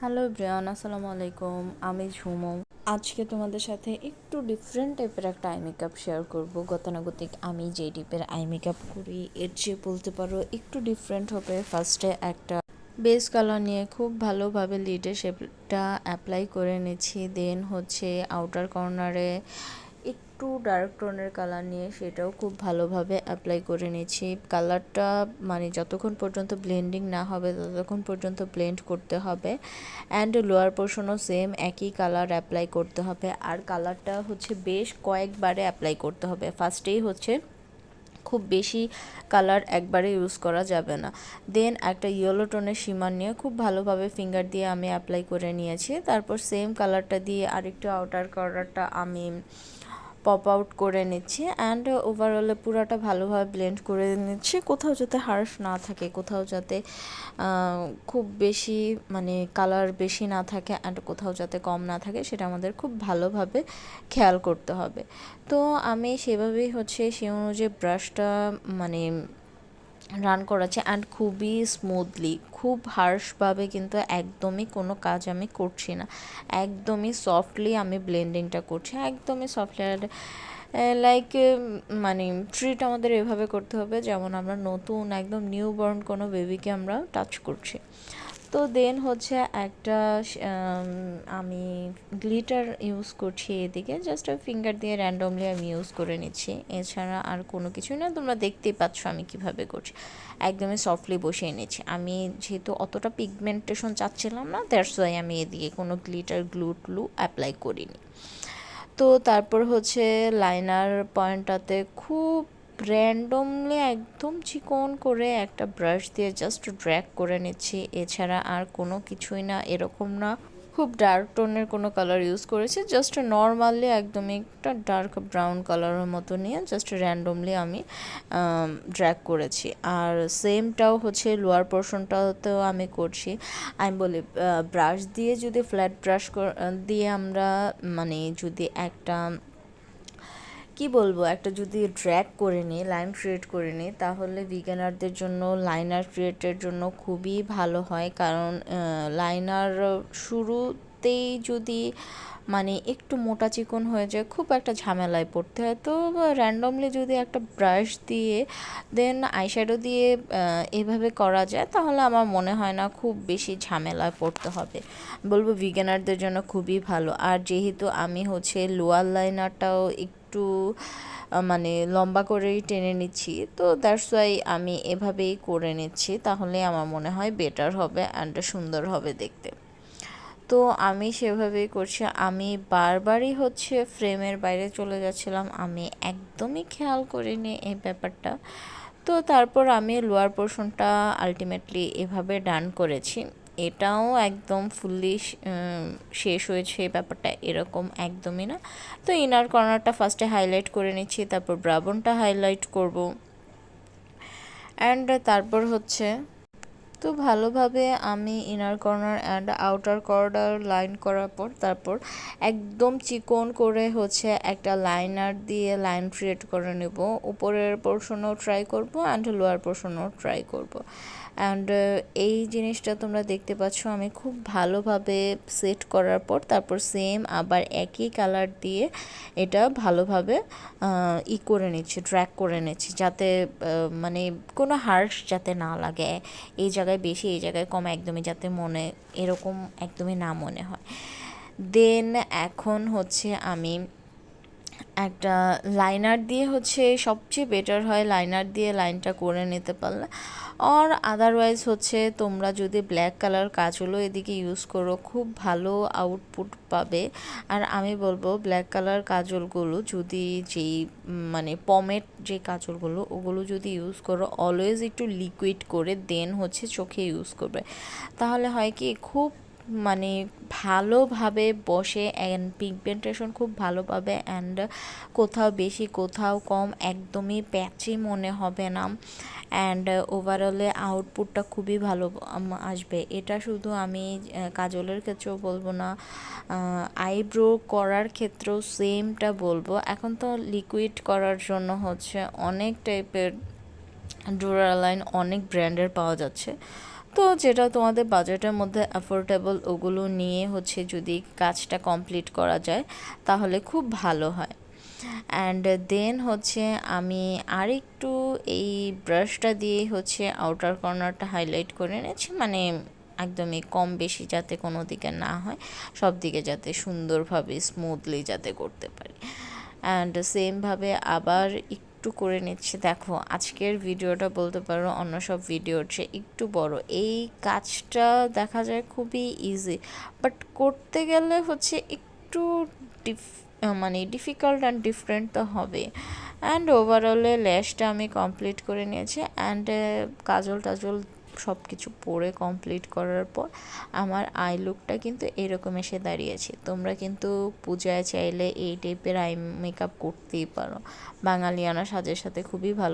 Hello Brian, আসসালামু আলাইকুম। আমি ঝুমু। আজকে তোমাদের সাথে একটু ডিফারেন্ট টাইপের একটা আই মেকআপ শেয়ার করব। গতানুগতিক আমি যে টাইপের আই মেকআপ করি এর চেয়ে বলতে পারো একটু ডিফারেন্ট হবে। ফার্স্টে একটা বেস কালার নিয়ে খুব ভালোভাবে লিডে শেপটা অ্যাপ্লাই করে নিচ্ছি। দেন হচ্ছে আউটার কর্নারে একটু ডার্ক টোনের কালার নিয়ে সেটাও খুব ভালোভাবে অ্যাপ্লাই করে নিচ্ছি। কালারটা মানে যতক্ষণ পর্যন্ত ব্লেন্ডিং না হবে ততক্ষণ পর্যন্ত ব্লেন্ড করতে হবে। অ্যান্ড লোয়ার পোর্শনও সেম একই কালার অ্যাপ্লাই করতে হবে। আর কালারটা হচ্ছে বেশ কয়েকবারে অ্যাপ্লাই করতে হবে। ফার্স্টেই হচ্ছে খুব বেশি কালার একবারে ইউজ করা যাবে না। দেন একটা ইয়েলো টোনের শিমার নিয়ে খুব ভালোভাবে ফিঙ্গার দিয়ে আমি অ্যাপ্লাই করে নিয়েছি। তারপর সেম কালারটা দিয়ে আরেকটু আউটার কর্নারটা আমি পপ আউট করে নিচ্ছি। অ্যান্ড ওভারঅলে পুরাটা ভালোভাবে ব্লেন্ড করে নিচ্ছি, কোথাও যাতে হার্শ না থাকে, কোথাও যাতে খুব বেশি মানে কালার বেশি না থাকে অ্যান্ড কোথাও যাতে কম না থাকে, সেটা আমাদের খুব ভালোভাবে খেয়াল করতে হবে। তো আমি সেভাবেই হচ্ছে সে অনুযায়ী ব্রাশটা মানে রান করাচ্ছে অ্যান্ড খুবই স্মুথলি, খুব হার্শভাবে কিন্তু একদমই কোনো কাজ আমি করছি না। একদমই সফটলি আমি ব্লেন্ডিংটা করছি, একদমই সফটলি। লাইক মানে ট্রিট আমাদের এভাবে করতে হবে যেমন আমরা নতুন একদম নিউ বর্ন কোনো বেবিকে আমরা টাচ করছি। তো দেন হচ্ছে একটা আমি গ্লিটার ইউজ করছি এদিকে, জাস্ট ফিঙ্গার দিয়ে র্যান্ডমলি আমি ইউজ করে নিচ্ছি। এছাড়া আর কোনো কিছুই না, তোমরা দেখতেই পাচ্ছ আমি কিভাবে করছি। একদমই সফটলি বসিয়ে নিচ্ছি। আমি যেহেতু অতটা পিগমেন্টেশন চাচ্ছিলাম না, দ্যাটস ওয়াই আমি এদিকে কোনো গ্লিটার গ্লু অ্যাপ্লাই করিনি। তো তারপর হচ্ছে লাইনার পয়েন্টটাতে খুব র্যান্ডমলি একদম চিকন করে একটা ব্রাশ দিয়ে জাস্ট ড্র্যাগ করে নিচ্ছি। এছাড়া আর কোনো কিছুই না, এরকম না খুব ডার্ক টোনের কোনো কালার ইউজ করেছি, জাস্ট নর্মালি একদমই একটা ডার্ক ব্রাউন কালারের মতো নিয়ে জাস্ট র্যান্ডমলি আমি ড্র্যাগ করেছি। আর সেমটাও হচ্ছে লোয়ার পোর্শনটাতেও আমি করছি। আমি বলি ব্রাশ দিয়ে যদি ফ্ল্যাট ব্রাশ দিয়ে আমরা মানে যদি একটা কি বলবো একটা যদি ড্র্যাগ করে নিই, লাইন ক্রিয়েট করে নিই, তাহলে বিগিনারদের জন্য লাইনার ক্রিয়েটের জন্য খুবই ভালো হয়। কারণ লাইনার শুরুতেই যদি মানে একটু মোটা চিকন হয়ে যায়, খুব একটা ঝামেলায় পড়তে হয়। তো র্যান্ডমলি যদি একটা ব্রাশ দিয়ে দেন আইশ্যাডো দিয়ে এভাবে করা যায়, তাহলে আমার মনে হয় না খুব বেশি ঝামেলায় পড়তে হবে। বলবো বিগিনারদের জন্য খুবই ভালো। আর যেহেতু আমি হচ্ছে লোয়ার লাইনারটাও একটু মানে লম্বা করেই টেনে নিচ্ছি, তো দ্যাটস ওয়াই আমি এভাবেই করে নিচ্ছি, তাহলে আমার মনে হয় বেটার হবে অ্যান্ড সুন্দর হবে দেখতে। তো আমি সেভাবেই করছি। আমি বারবারই হচ্ছে ফ্রেমের বাইরে চলে যাচ্ছিলাম, আমি একদমই খেয়াল করিনি এই ব্যাপারটা। তো তারপর আমি লোয়ার পোর্শনটা আলটিমেটলি এভাবে ডান করেছি। এটাও একদম ফুললি শেষ হয়েছে এই ব্যাপারটা এরকম একদমই না। তো ইনার কর্নারটা ফার্স্টে হাইলাইট করে নিচ্ছি, তারপর ব্রাবনটা হাইলাইট করব। অ্যান্ড তারপর হচ্ছে তো ভালোভাবে আমি inner corner and outer corner line করার পর তারপর একদম চিকন করে হচ্ছে একটা লাইনার দিয়ে লাইন ক্রিয়েট করে নেব। উপরের পোর্শনও ট্রাই করব অ্যান্ড লোয়ার পোর্শনও ট্রাই করব। অ্যান্ড এই জিনিসটা তোমরা দেখতে পাচ্ছ আমি খুব ভালোভাবে সেট করার পর তারপর সেম আবার একই কালার দিয়ে এটা ভালোভাবে করে নিচ্ছি, ড্র্যাগ করে নিচ্ছি, যাতে মানে কোনো হার্শ যাতে না লাগে। এই জায়গায় বেশি এই জায়গায় কম একদমই যাতে মনে এরকম একদমই না মনে হয়। দেন এখন হচ্ছে আমি একটা লাইনার দিয়ে হচ্ছে সবচেয়ে বেটার হয়, লাইনার দিয়ে লাইনটা করে নিতে পারলে। আর আদারওয়াইজ হচ্ছে তোমরা যদি ব্ল্যাক কালার কাজলও এদিকে ইউজ করো খুব ভালো আউটপুট পাবে। আর আমি বলবো ব্ল্যাক কালার কাজলগুলো যদি যেই মানে পমেট যে কাজলগুলো ওগুলো যদি ইউজ করো অলওয়েজ একটু লিকুইড করে দেন হচ্ছে চোখে ইউজ করবে, তাহলে হয় কি খুব মানে ভালোভাবে বসে অ্যান্ড পিগমেন্টেশন খুব ভালো পাবে অ্যান্ড কোথাও বেশি কোথাও কম একদমই প্যাচি মনে হবে না। অ্যান্ড ওভারঅলে আউটপুটটা খুবই ভালো আসবে। এটা শুধু আমি কাজলের ক্ষেত্রেও বলবো না, আইব্রো করার ক্ষেত্রেও সেমটা বলবো। এখন তো লিকুইড করার জন্য হচ্ছে অনেক টাইপের ডুরালাইন অনেক ব্র্যান্ডের পাওয়া যাচ্ছে। তো যেটা তোমাদের বাজেটের মধ্যে অ্যাফোর্ডেবল ওগুলো নিয়ে হচ্ছে যদি কাজটা কমপ্লিট করা যায় তাহলে খুব ভালো হয়। অ্যান্ড দেন হচ্ছে আমি আরেকটু এই ব্রাশটা দিয়ে হচ্ছে আউটার কর্নারটা হাইলাইট করে নিয়েছি, মানে একদমই কম বেশি যাতে কোনো দিকে না হয়, সব দিকে যাতে সুন্দরভাবে স্মুথলি যাতে করতে পারি। অ্যান্ড সেমভাবে আবার একটু করে নিচ্ছে। দেখো আজকের ভিডিওটা বলতে পারো অন্য সব ভিডিওর চেয়ে একটু বড়। এই কাজটা দেখা যায় খুবই ইজি, বাট করতে গেলে হচ্ছে একটু মানে ডিফিকাল্ট অ্যান্ড ডিফারেন্ট তো হবে। অ্যান্ড ওভারঅলে ল্যাশটা আমি কমপ্লিট করে নিয়েছি। অ্যান্ড কাজল টাজল সব কিছু পরে কমপ্লিট করার পর আমার আই লুকটা কিন্তু এরকম এসে দাঁড়িয়েছে। তোমরা কিন্তু পূজায় চাইলে এই টাইপের আই মেকআপ করতেই পারো, বাঙালিয়ানা সাজের সাথে খুবই ভালো।